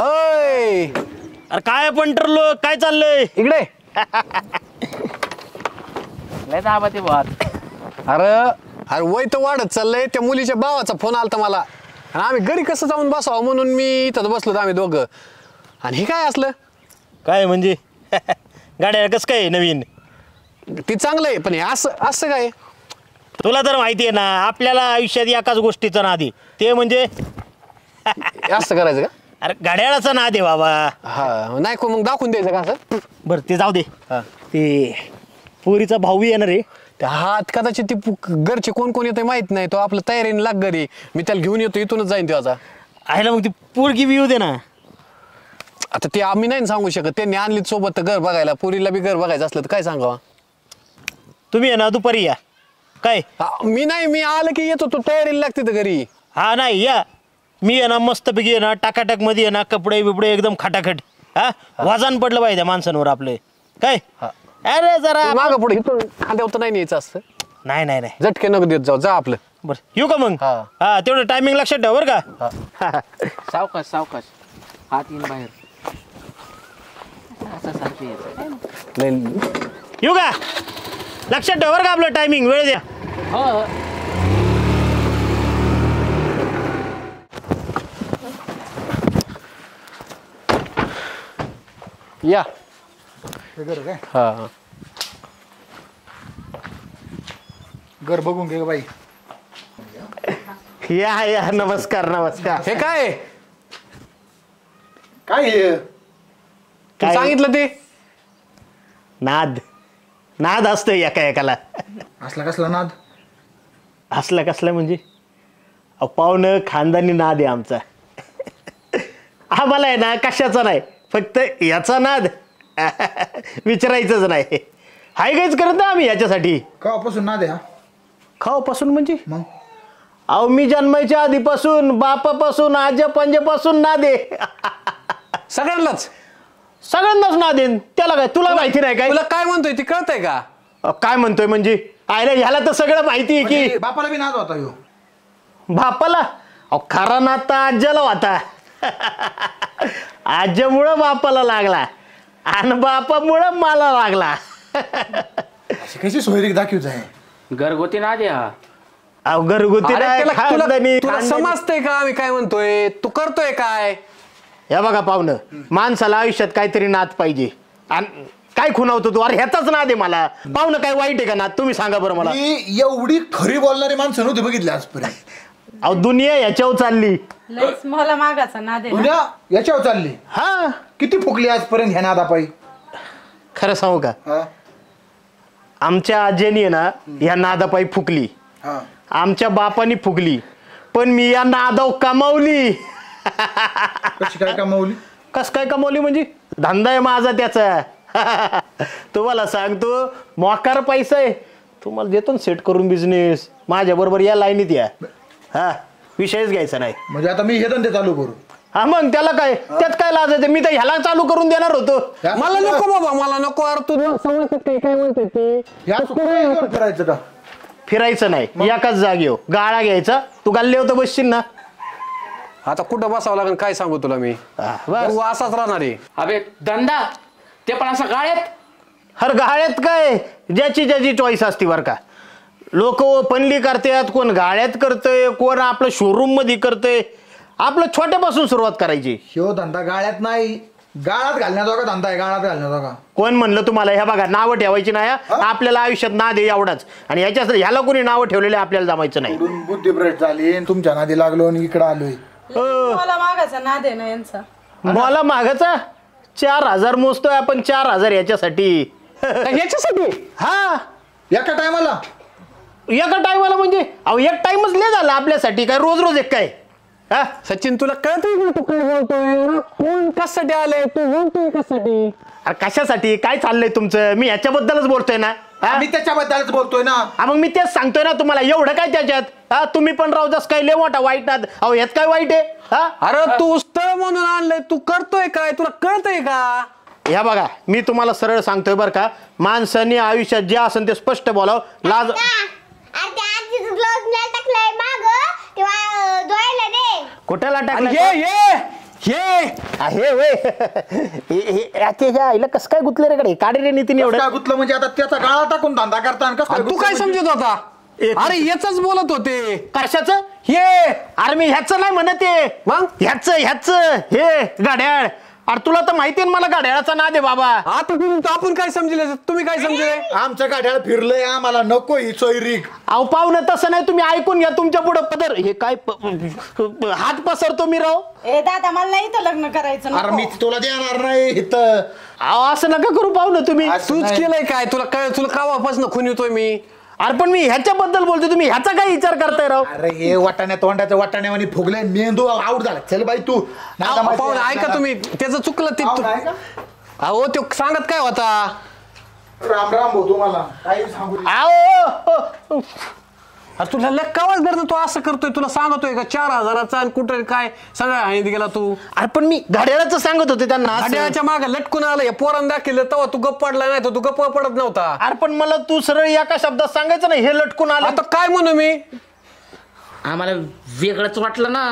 ओय अरे काय पंटरलो काय चाललंय इकडे लय दाबा ते बात. अरे अरे वय तर वाढत चाललंय. त्या मुलीच्या भावाचा फोन आलता मला आणि आम्ही घरी कसं जाऊन बसावं म्हणून मी इथं बसलो आम्ही दोघं. आणि हे काय असलं काय म्हणजे गाड्या कसं काय नवीन ती चांगलं आहे पण हे असं असं काय तुला तर माहिती आहे ना आपल्याला आयुष्यात एकाच गोष्टीचं नादी ते म्हणजे असं करायचं का? अरे घड्याळाचा नाद आहे बाबा. हा नाही मग दाखवून द्यायचं का असं? बरं ते जाऊ दे. हा. ते पोरीचा भाऊ येणार रे. त्या हात कदाचित ती घरचे कोण कोण येते माहित नाही. तो आपलं तयारीने लाग घरी. मी त्याला घेऊन येतो इथूनच जाईन त्याचा. आहे ना मग ती पोरगी बी येऊ दे ना. आता ते आम्ही नाही सांगू शकत. त्यांनी आणली सोबत घर बघायला. पोरीला बी घर बघायचं असलं तर काय सांगावं. तुम्ही आहे ना दुपारी या काय. मी नाही मी आलं की येतो. तो तयारीला लागते तर घरी. हा नाही या मी आहे ना मस्तपैकी आहे ना टाकाटाक मध्ये आहे ना कपडे बिपडे एकदम खटाखट. हा वजन पडलं पाहिजे माणसांवर आपले काय. अरे जरा मागं पुढे इथून खांद्यावर तर नाही न्यायचं असतं. नाही नाही नाही झटके नको देत जाऊ. जा आपलं. बरं येऊ का मग. हा. हा तेवढं टायमिंग लक्षात ठेव बरं का. सावकाश सावकाश हात येईन बाहेर. असं सारखं यायचं. नाही येऊ का लक्षात ठेव बरं का आपलं टायमिंग वेळ द्या. हो या काय हा घर बघून घे बाई. या या नमस्कार नमस्कार. हे काय काय तू सांगितलं ते नाद नाद असतं एका एकाला. असला कसला नाद. हसला कसला म्हणजे पाहुणं खानदानी नाद आहे आमचा. आम्हाला आहे ना कशाचा नाही फक्त याचा नाद विचारायचंच नाही. हाय काहीच करत ना आम्ही याच्यासाठी. कवापासून नाद आहे हा. खावापासून म्हणजे मग अहो मी जन्माच्या आधीपासून बापापासून आजा पंजापासून नाद आहे. सगळ्यांनाच सगळ्यांनाच नाद आहे. त्याला काय तुला माहिती नाही काय. तुला काय म्हणतोय ती कळतंय का? काय म्हणतोय म्हणजे आयला ह्याला तर सगळं माहिती आहे की. म्हणजे बापाला बी नाद होता ह्यो. बापाला अहो खरा नाद तर आज्याला होता. आज्यामुळं बापाला लागला आणि बापामुळं मला लागला. अशी कशी सोयरीक दाखवच आहे. घरगुती ना द्या. अहो घरगुती अरे नाही, तुला खानदानी- तुला खानदानी. समजतंय का आम्ही काय म्हणतोय? तू करतोय काय? या बघा पाहुणं माणसाला आयुष्यात काहीतरी नाद पाहिजे. आणि काय खुणावतो तू. अरे ह्याचाच नाद आहे मला. पाहुणं काय वाईट आहे का नाद तुम्ही सांगा बरं मला. मी एवढी खरी बोलणारी माणसं नव्हती बघितली आजपर्यंत. अहो दुनिया ह्याच्यावर चालली. लयच मला मागाचा नाद आहे ना. दुनिया याच्यावर चालली. हा किती फुकली आजपर्यंत ह्या नादापायी. खरं सांगू का हा आमच्या आजीनी आहे ना या नादापायी फुकली. हा आमच्या बापानी फुगली पण मी या नादाव कमावली. कशी काय कमावली. कस काय कमावली म्हणजे धंदा आहे माझा त्याचा. तुम्हाला सांगतो मोकार पैसा आहे. तुम्हाला देतो ना सेट करून बिझनेस. माझ्या बरोबर या लाईनीत या. हा विषयच घ्यायचा नाही. म्हणजे आता मी हे धंदे चालू करू. हा मग त्याला काय त्यात काय लाजायचं. मी तर ह्याला चालू करून देणार होतो. मला नको बाबा मला नको. अरे तू समजत काय काय म्हणतोय ते. या चुकीचं करायचं का. फिरायचं नाही एकाच जागेवर गाळा घ्यायचा. तू गाल्ले होतं बसशील ना. आता कुठं बसावं लागेल काय सांगू तुला मी. बस. तू असाच राहणार आहे. अबे धंदा ते पण असं गाळ्यात. हर गाळ्यात काय ज्याची ज्याची चॉईस असते बरं का. लोक ओपनली करतात कोण गाळ्यात करतंय कोण आपलं शोरूम मध्ये करतंय. आपलं छोट्यापासून सुरुवात करायची. ह्यो धंदा गाळ्यात नाही गाळात घालण्याजोगा धंदा आहे. गाळात घालण्याजोगा. कोण म्हणलं तुम्हाला. ह्या बघा नावं ठेवायची नाही हा. आपल्याला आयुष्यात नाद आहे एवढाच. आणि ह्याला कोणी नावं ठेवलेले आपल्याला जमायचं नाही. पुढून बुद्धी भ्रष्ट झाली तुमच्या नादी लागलो आणि इकडं आलोय. मला मागाचा नाद आहे ना यांचा. मला मागाचा 4,000 मोजतोय आपण. 4,000 याच्यासाठी. ह्याच्यासाठी हा एका टायमाला. एका टायमाला म्हणजे अहो एक टाइमच लय झाला आपल्यासाठी. काय रोज रोज एक काय. हा सचिन तुला कळतंय का तू काय बोलतोय? कोण कशासाठी आलंय तू बोलतोय कशासाठी? अरे कशासाठी काय चाललंय तुमचं. मी ह्याच्याबद्दलच बोलतोय ना. हा? मी त्याच्याबद्दलच बोलतोय ना. मग मी तेच सांगतोय ना तुम्हाला. एवढं काय त्याच्यात. हा तुम्ही पण राहू जस काय लय मोठा वाईट नाद. अहो ह्यात काय वाईट आहे. हा अरे तू स्थळ म्हणून आणलंय. तू करतोय काय? तुला कळतंय का? ह्या बघा मी तुम्हाला सरळ सांगतोय बरं का. माणसाने आयुष्यात जे असेल ते स्पष्ट बोलाव. लाज टाकलंय माग तेव्हा धुवायला दे. कुठेला आणि टाकलं. हे आहे वय आईला कसं काय गुतलं रे कडे काढे रे नितीन एवढं काय गुतलं म्हणजे आता त्याचा गाळा टाकून धंदा करता आणि कसं काय तू गुतलं काय म्हणजे? समजत होता अरे याच बोलत होते कशाचं हे अरे मी ह्याचं नाही म्हणत आहे मग ह्याच हे गाड्याळ अरे तुला तर माहिती आहे ना मला गाड्याळाचा नाद आहे बाबा आता आपण काय समजले तुम्ही काय समजले आमचं गाड्याला फिरलंय आम्हाला नको ही चोयरीक. अहो पाहुणं तसं नाही तुम्ही ऐकून घ्या तुमच्या पुढं पदर हे काय हात पसरतो मी राव ए दादा मला नाही तर लग्न करायचं अरे नको. मी तुला देणार नाही इथं. अहो असं नका करू पाहुणं तुम्ही तूच नाही. केलंय काय तुला कावापासून खून येतोय मी अरे पण मी ह्याच्याबद्दल बोलतो तुम्ही ह्याचा काय विचार करताय राव अरे हे वाटाण्या तोंडाच्या वाटाण्यावानी फुगले मेंदू आऊट झाला चल बाई तू नादा माहिती पाहुणे आहे ऐका तुम्ही त्याचं चुकलं ते अहो, काय का? अहो तो सांगत काय होता राम राम भाऊ तुम्हाला काही सांगू दे. अहो अरे तुला लक्कावाच धरणं तू असं करतोय तुला सांगतोय का 4,000चा आणि कुठे काय सगळ्या हाणीत गेला तू अरे पण मी घड्याळाचं सांगत होते त्यांना असं. गाड्याच्या मागे लटकून आलं या पोरांना दाखिलं तेव्हा तू गप्प पडला नाही तर तू गप्प पडत नव्हता अरे पण मला तू सरळ एका शब्दात सांगायचं नाही हे लटकून आलं आता काय म्हणू मी आम्हाला वेगळंच वाटलं ना.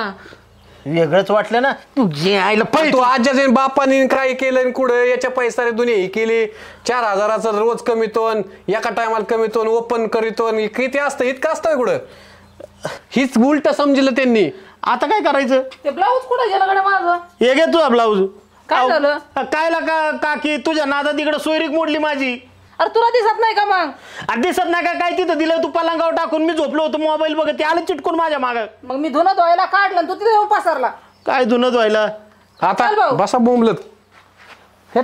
वेगळंच वाटलं ना तू जे आईला पै तू आज्याचे बापाने काय केलं कुठं याच्या पैसा दुनिया ही केली 4,000चा रोज कमीतो एका टायमाला कमीतो ओपन करीतो किती असतं इतकं असतं कुठं हीच उलट समजलं त्यांनी आता काय करायचं ते ब्लाऊज कुठं गेलं गड्या माझं हे घे तुझा ब्लाऊज काय झालं? कायला काकी तुझ्या नादात इकडे सोयरीक मोडली माझी अरे तुला दिसत नाही का मग अरे दिसत नाही का काय तिथं दिलं तू पलंगावर टाकून मी झोपलो होतो मोबाईल बघत ते आलं चिटकून माझ्या माग मग मी धुणं धुवायला काढलं आणि तू तिथे येऊन पसरला काय धुणं धुवायला चल आता भाऊ. बसा बोंबलत हे